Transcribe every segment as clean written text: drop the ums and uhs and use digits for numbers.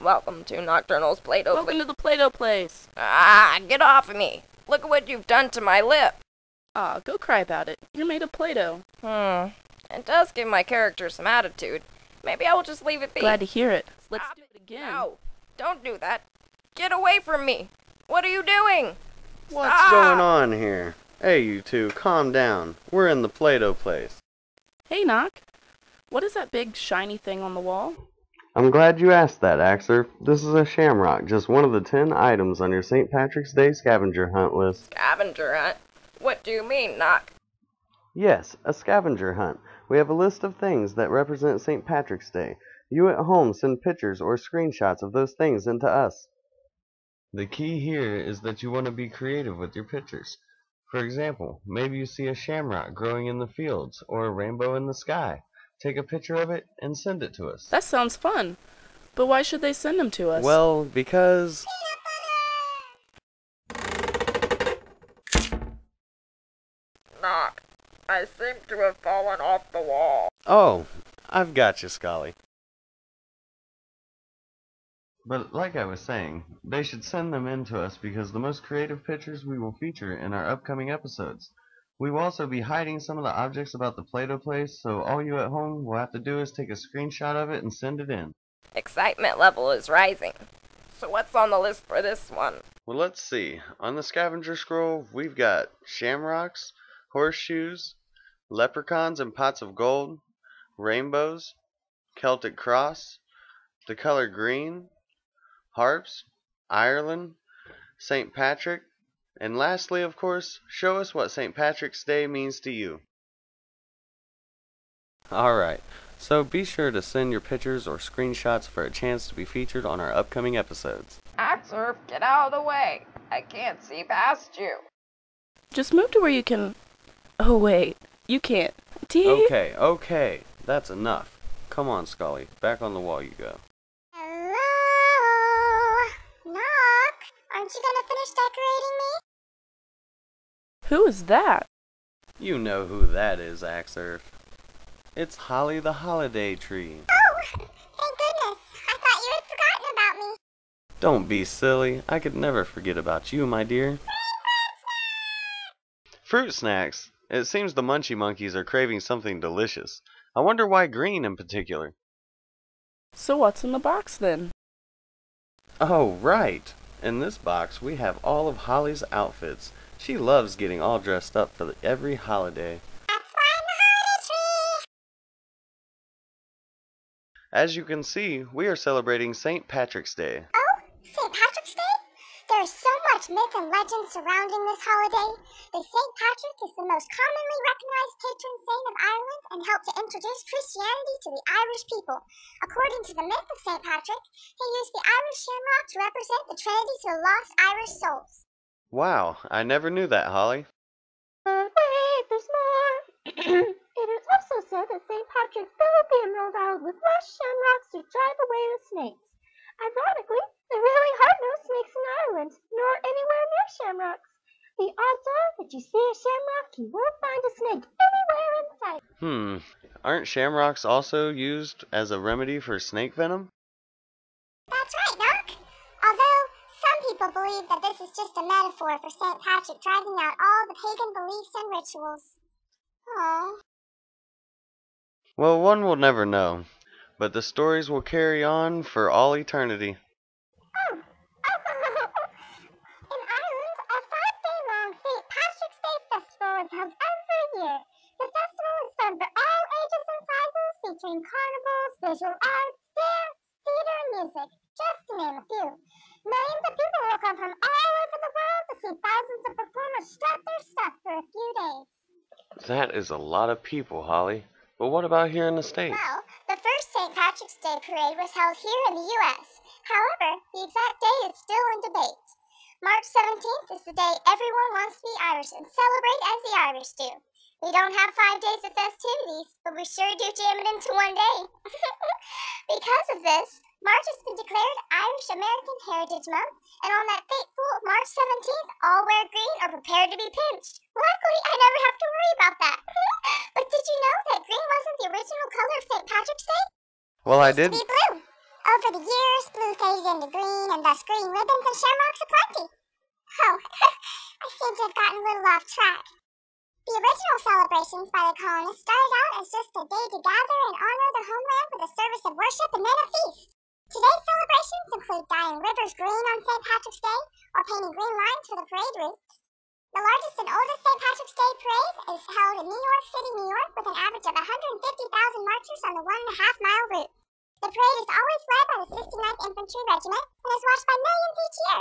Welcome to Nocturnal's Play-Doh Welcome to the Play-Doh place. Ah, get off of me. Look at what you've done to my lip. Aw, go cry about it. You're made of Play-Doh. It does give my character some attitude. Maybe I will just leave it be. Glad to hear it. Let's Stop do it again. No, don't do that. Get away from me. What are you doing? What's Stop. going on here? Hey, you two, calm down. We're in the Play-Doh place. Hey, Nock. What is that big shiny thing on the wall? I'm glad you asked that, Axer. This is a shamrock, just one of the 10 items on your St. Patrick's Day scavenger hunt list. Scavenger hunt? What do you mean, Nock? Yes, a scavenger hunt. We have a list of things that represent St. Patrick's Day. You at home send pictures or screenshots of those things into us. The key here is that you want to be creative with your pictures. For example, maybe you see a shamrock growing in the fields or a rainbow in the sky. Take a picture of it and send it to us. That sounds fun. But why should they send them to us? Well, because... Nock, I seem to have fallen off the wall. Oh, I've got you, Scully. But like I was saying, they should send them in to us because the most creative pictures we will feature in our upcoming episodes. We will also be hiding some of the objects about the Play-Doh place, so all you at home will have to do is take a screenshot of it and send it in. Excitement level is rising. So what's on the list for this one? Well, let's see. On the scavenger scroll, we've got shamrocks, horseshoes, leprechauns and pots of gold, rainbows, Celtic cross, the color green, harps, Ireland, St. Patrick, and lastly, of course, show us what St. Patrick's Day means to you. Alright, so be sure to send your pictures or screenshots for a chance to be featured on our upcoming episodes. Axer, get out of the way. I can't see past you. Just move to where you can... Oh, wait. You can't. Okay, that's enough. Come on, Scully, back on the wall you go. Hello? Nock? Aren't you gonna finish decorating me? Who is that? You know who that is, Axer. It's Holly the Holiday Tree. Oh, thank goodness. I thought you had forgotten about me. Don't be silly. I could never forget about you, my dear. Fruit snacks? It seems the Munchie Monkeys are craving something delicious. I wonder why green in particular. So what's in the box, then? Oh, right. In this box, we have all of Holly's outfits. She loves getting all dressed up for every holiday. That's why I'm the holiday tree. As you can see, we are celebrating St. Patrick's Day. Oh, St. Patrick's Day? There is so much myth and legend surrounding this holiday. The St. Patrick is the most commonly recognized patron saint of Ireland and helped to introduce Christianity to the Irish people. According to the myth of St. Patrick, he used the Irish shamrock to represent the Trinity to the lost Irish souls. Wow, I never knew that, Holly. But wait, there's more. It is also said that St. Patrick filled the Emerald Isle with fresh shamrocks to drive away the snakes. Ironically, there really are no snakes in Ireland, nor anywhere near shamrocks. The odds are that you see a shamrock, you won't find a snake anywhere in sight. Aren't shamrocks also used as a remedy for snake venom? That's right, Nock. Although, some people believe that this is just a metaphor for St. Patrick driving out all the pagan beliefs and rituals. Aww. Well, one will never know, but the stories will carry on for all eternity. Oh. In Ireland, a 5-day-long St. Patrick's Day festival is held every year. The festival is fun for all ages and sizes, featuring carnivals, visual arts, dance, theater, and music, just to name a few. Millions of people will come from all over the world to see thousands of performers strut their stuff for a few days. That is a lot of people, Holly. But what about here in the States? Well, the first St. Patrick's Day parade was held here in the U.S. However, the exact day is still in debate. March 17th is the day everyone wants to be Irish and celebrate as the Irish do. We don't have 5 days of festivities, but we sure do jam it into one day. Because of this, March has been declared Irish American Heritage Month, and on that fateful March 17th, all wear green or prepare to be pinched. Luckily, I never have to worry about that. But did you know that green wasn't the original color of St. Patrick's Day? Well, I It used did. to be blue. Over the years, blue faded plus green ribbons and shamrocks aplenty. Oh, I seem to have gotten a little off track. The original celebrations by the colonists started out as just a day to gather and honor their homeland with a service of worship and then a feast. Today's celebrations include dyeing rivers green on St. Patrick's Day or painting green lines for the parade routes. The largest and oldest St. Patrick's Day parade is held in New York City, New York, with an average of 150,000 marchers on the 1.5-mile route. The parade is always led by the 69th Infantry Regiment and is watched by millions each year.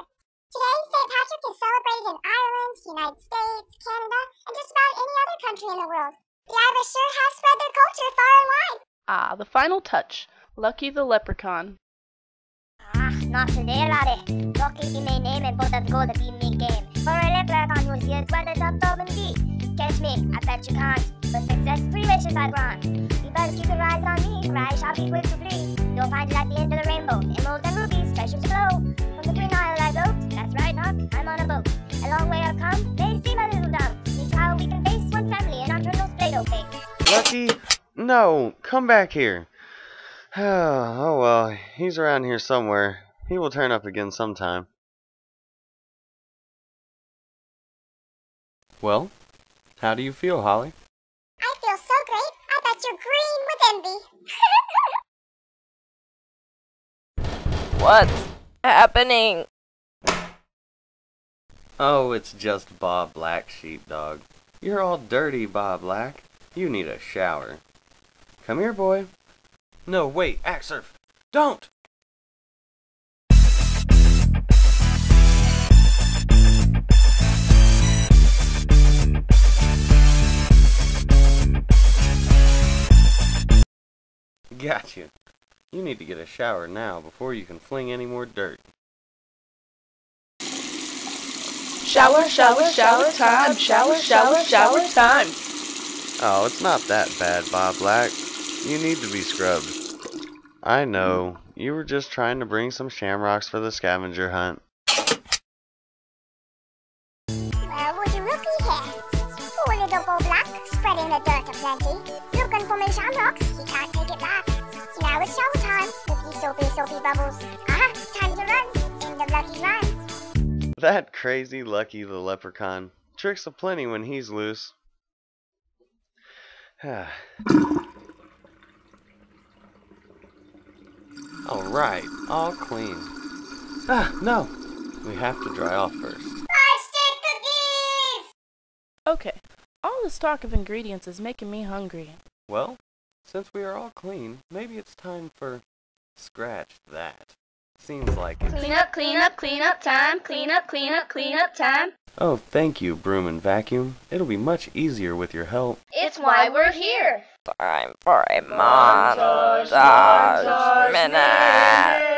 Today, St. Patrick is celebrated in Ireland, United States, Canada, and just about any other country in the world. The Irish sure have spread their culture far and wide. Ah, the final touch. Lucky the Leprechaun. Not today, laddie. Lucky be my name and both of go to be me game. For a leprechaun you'll see it's weather top and deep. Catch me, I bet you can't. But success 3 wishes I grant. You better keep your eyes on me, or I shall be quick to flee. You'll find it at the end of the rainbow. Emeralds and rubies, treasures glow. From the Green Isle I wrote, that's right, Nock, I'm on a boat. A long way I've come, they seem a little dumb. See how we can face one family in Nokturnal's Play-Doh cake. Lucky? No, come back here. Oh well, he's around here somewhere. He will turn up again sometime. Well, how do you feel, Holly? I feel so great, I bet you're green with envy. What's happening? Oh, it's just Bob Black, sheepdog. You're all dirty, Bob Black. You need a shower. Come here, boy. No, wait, Axurf! Don't! Got you. You need to get a shower now before you can fling any more dirt. Shower, shower, shower time. Shower, shower, shower time. Oh, it's not that bad, Bob Black. You need to be scrubbed. I know. You were just trying to bring some shamrocks for the scavenger hunt. Well, would you looky here? Poor little Bob Black, spreading the dirt aplenty. Looking for me shamrocks, he can't take it back. Now it's shower time, with these soapy bubbles. Aha, time to run, end of Lucky's run. That crazy Lucky the Leprechaun. Tricks aplenty when he's loose. Alright, all clean. No! We have to dry off first. Stick cookies! Okay, all this talk of ingredients is making me hungry. Well, since we are all clean, maybe it's time for scratch that. Seems like it. Clean up, clean up, clean up time. Clean up, clean up, clean up time. Oh, thank you, Broom and Vacuum. It'll be much easier with your help. It's why we're here. Time for a montage minute.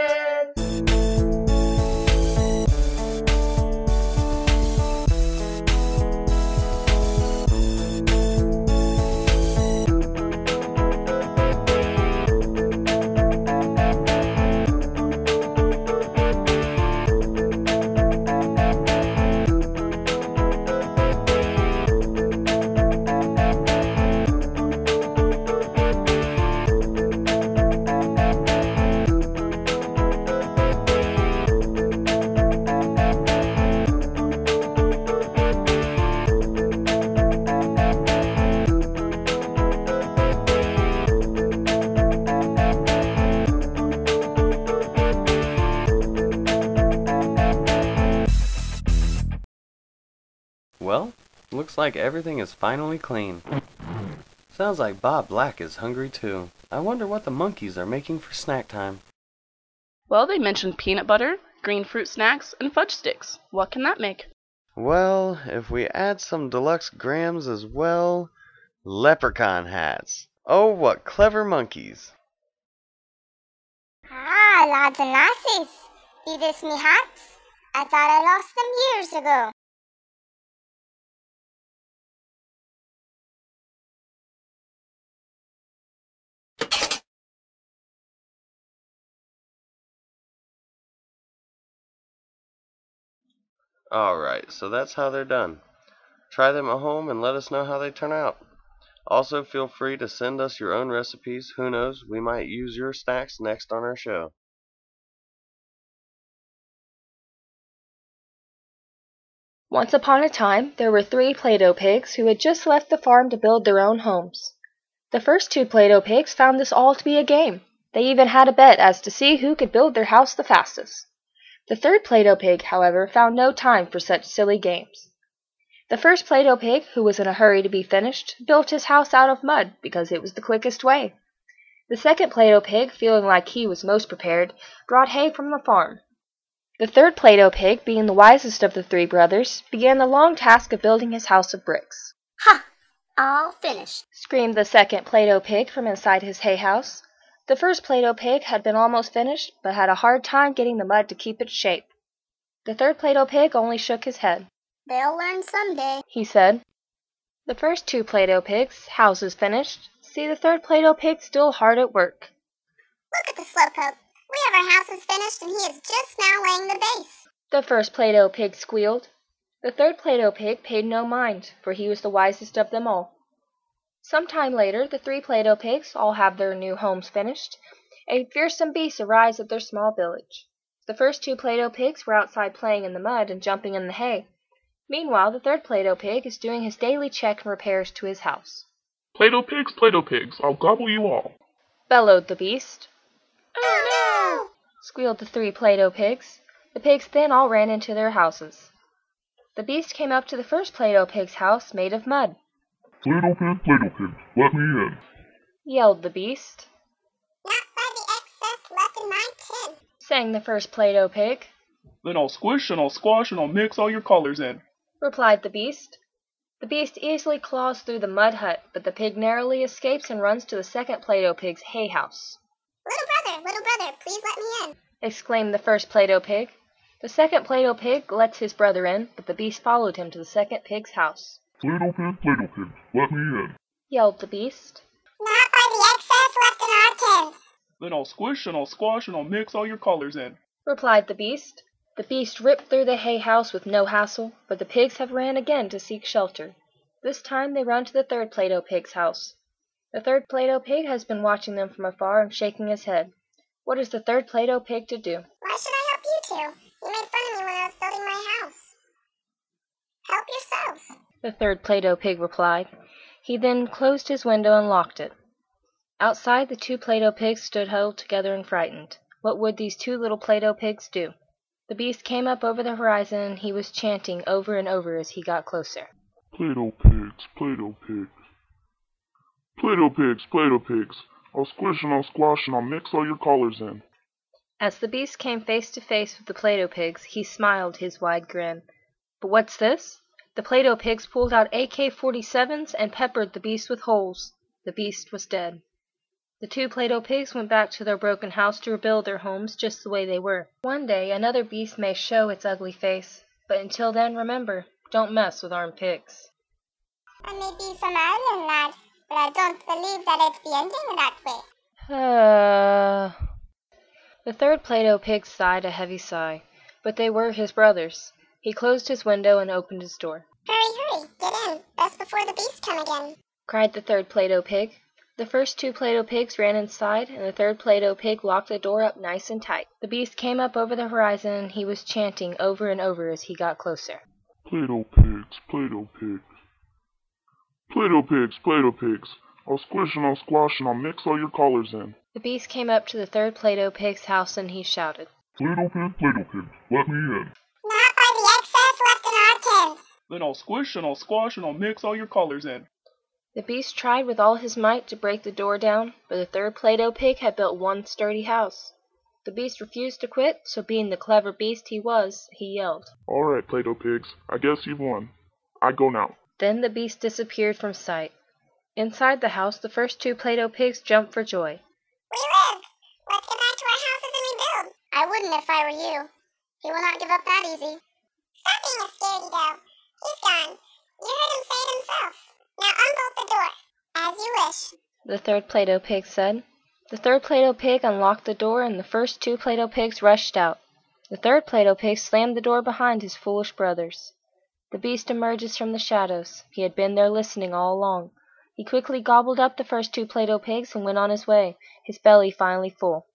Well, looks like everything is finally clean. Sounds like Bob Black is hungry too. I wonder what the monkeys are making for snack time. Well, they mentioned peanut butter, green fruit snacks, and fudge sticks. What can that make? Well, if we add some deluxe grams as well, leprechaun hats. Oh, what clever monkeys. Ah, lads and lassies. Be this me hats? I thought I lost them years ago. Alright, so that's how they're done. Try them at home and let us know how they turn out. Also, feel free to send us your own recipes. Who knows, we might use your snacks next on our show. Once upon a time, there were 3 Play-Doh pigs who had just left the farm to build their own homes. The first 2 Play-Doh pigs found this all to be a game. They even had a bet as to see who could build their house the fastest. The third Play-Doh pig, however, found no time for such silly games. The first Play-Doh pig, who was in a hurry to be finished, built his house out of mud because it was the quickest way. The second Play-Doh pig, feeling like he was most prepared, brought hay from the farm. The third Play-Doh pig, being the wisest of the 3 brothers, began the long task of building his house of bricks. Ha! All finished, Screamed the second Play-Doh pig from inside his hay house. The first Play-Doh pig had been almost finished, but had a hard time getting the mud to keep its shape. The third Play-Doh pig only shook his head. They'll learn someday, He said. The first 2 Play-Doh pigs, houses finished, see the third Play-Doh pig still hard at work. Look at the slowpoke. We have our houses finished and he is just now laying the base. The first Play-Doh pig squealed. The third Play-Doh pig paid no mind, for he was the wisest of them all. Some time later, the 3 Play-Doh pigs all have their new homes finished. A fearsome beast arrives at their small village. The first 2 Play-Doh pigs were outside playing in the mud and jumping in the hay. Meanwhile, the third Play-Doh pig is doing his daily check and repairs to his house. Play-Doh pigs, I'll gobble you all. Bellowed the beast. Oh no! Squealed the 3 Play-Doh pigs. The pigs then all ran into their houses. The beast came up to the first Play-Doh pig's house made of mud. Play-Doh pigs, let me in. Yelled the beast. Not by the excess left in my tin. Sang the first Play-Doh pig. Then I'll squish and I'll squash and I'll mix all your colors in. Replied the beast. The beast easily claws through the mud hut, but the pig narrowly escapes and runs to the second Play-Doh pig's hay house. Little brother, please let me in. Exclaimed the first Play-Doh pig. The second Play-Doh pig lets his brother in, but the beast followed him to the second pig's house. Play-Doh pigs, let me in. Yelled the beast. Not by the excess left in our tins. Then I'll squish and I'll squash and I'll mix all your colors in. Replied the beast. The beast ripped through the hay house with no hassle, but the pigs have ran again to seek shelter. This time they run to the third Play-Doh pig's house. The third Play-Doh pig has been watching them from afar and shaking his head. What is the third Play-Doh pig to do? Why should I help you two? You made fun of me when I was building my house. Help yourselves. The third Play-Doh pig replied. He then closed his window and locked it. Outside, the 2 Play-Doh pigs stood huddled together and frightened. What would these 2 little Play-Doh pigs do? The beast came up over the horizon and he was chanting over and over as he got closer. Play-Doh pigs, Play-Doh pigs. Play-Doh pigs. I'll squish and I'll squash and I'll mix all your colors in. As the beast came face to face with the Play-Doh pigs, he smiled his wide grin. But what's this? The Play-Doh pigs pulled out AK-47s and peppered the beast with holes. The beast was dead. The 2 Play-Doh pigs went back to their broken house to rebuild their homes just the way they were. One day another beast may show its ugly face, but until then, remember, don't mess with armed pigs. I may be from Ireland, lad, but I don't believe that it's the ending that way. The third Play-Doh pig sighed a heavy sigh, but they were his brothers. He closed his window and opened his door. Hurry, get in. Best before the beast come again. Cried the third Play-Doh pig. The first 2 Play-Doh pigs ran inside, and the third Play-Doh pig locked the door up nice and tight. The beast came up over the horizon, and he was chanting over and over as he got closer. Play-Doh pigs, Play-Doh pigs. Play-Doh pigs. I'll squish and I'll squash and I'll mix all your colors in. The beast came up to the third Play-Doh pig's house, and he shouted. Play-Doh pigs, let me in. Not by the excess left in our tins. Then I'll squish and I'll squash and I'll mix all your colors in. The beast tried with all his might to break the door down, but the third Play-Doh pig had built one sturdy house. The beast refused to quit, so being the clever beast he was, he yelled. All right, Play-Doh pigs, I guess you've won. I go now. Then the beast disappeared from sight. Inside the house, the first 2 Play-Doh pigs jumped for joy. We live. Let's get back to our houses and rebuild. I wouldn't if I were you. He will not give up that easy. Stop being a scaredy dog. He's gone. You heard him say it himself. Now unbolt the door. As you wish. The third Play-Doh pig said. The third Play-Doh pig unlocked the door, and the first 2 Play-Doh pigs rushed out. The third Play-Doh pig slammed the door behind his foolish brothers. The beast emerges from the shadows. He had been there listening all along. He quickly gobbled up the first 2 Play-Doh pigs and went on his way, his belly finally full.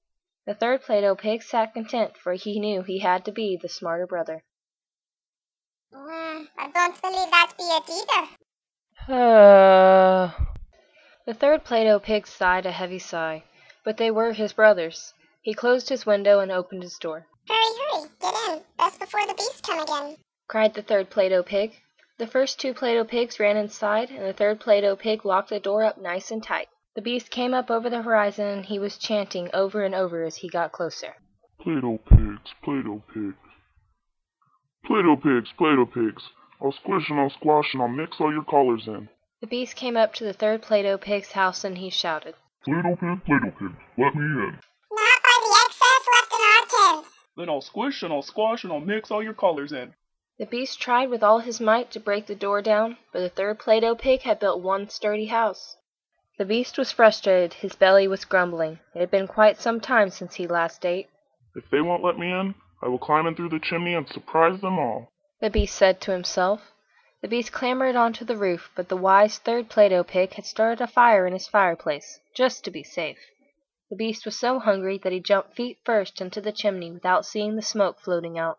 The third Play-Doh pig sat content, for he knew he had to be the smarter brother. I don't believe that be it either. The third Play-Doh pig sighed a heavy sigh, but they were his brothers. He closed his window and opened his door. Hurry, get in. Best before the beast come again. Cried the third Play-Doh pig. The first two Play-Doh pigs ran inside, and the third Play-Doh pig locked the door up nice and tight. The beast came up over the horizon, and he was chanting over and over as he got closer. Play-Doh pigs, Play-Doh pigs. Play-Doh pigs, Play-Doh pigs. I'll squish and I'll squash and I'll mix all your collars in. The beast came up to the third Play-Doh pig's house, and he shouted, Play-Doh pig, let me in. Not by the excess left in our tins. Then I'll squish and I'll squash and I'll mix all your collars in. The beast tried with all his might to break the door down, but the third Play-Doh pig had built one sturdy house. The beast was frustrated, his belly was grumbling. It had been quite some time since he last ate. If they won't let me in, I will climb in through the chimney and surprise them all. The beast said to himself. The beast clambered onto the roof, but the wise third Play-Doh pig had started a fire in his fireplace, just to be safe. The beast was so hungry that he jumped feet first into the chimney without seeing the smoke floating out.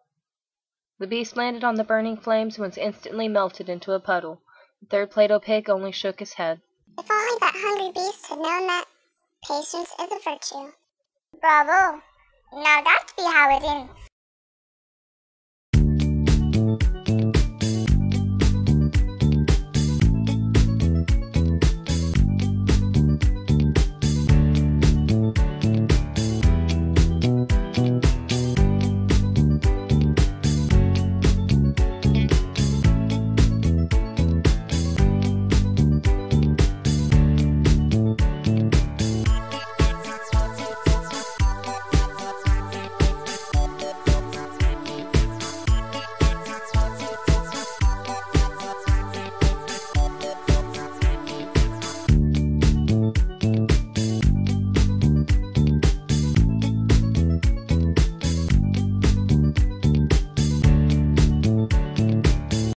The beast landed on the burning flames and was instantly melted into a puddle. The third Play-Doh pig only shook his head. If only that hungry beast had known that patience is a virtue. Bravo. Now that be how it ends.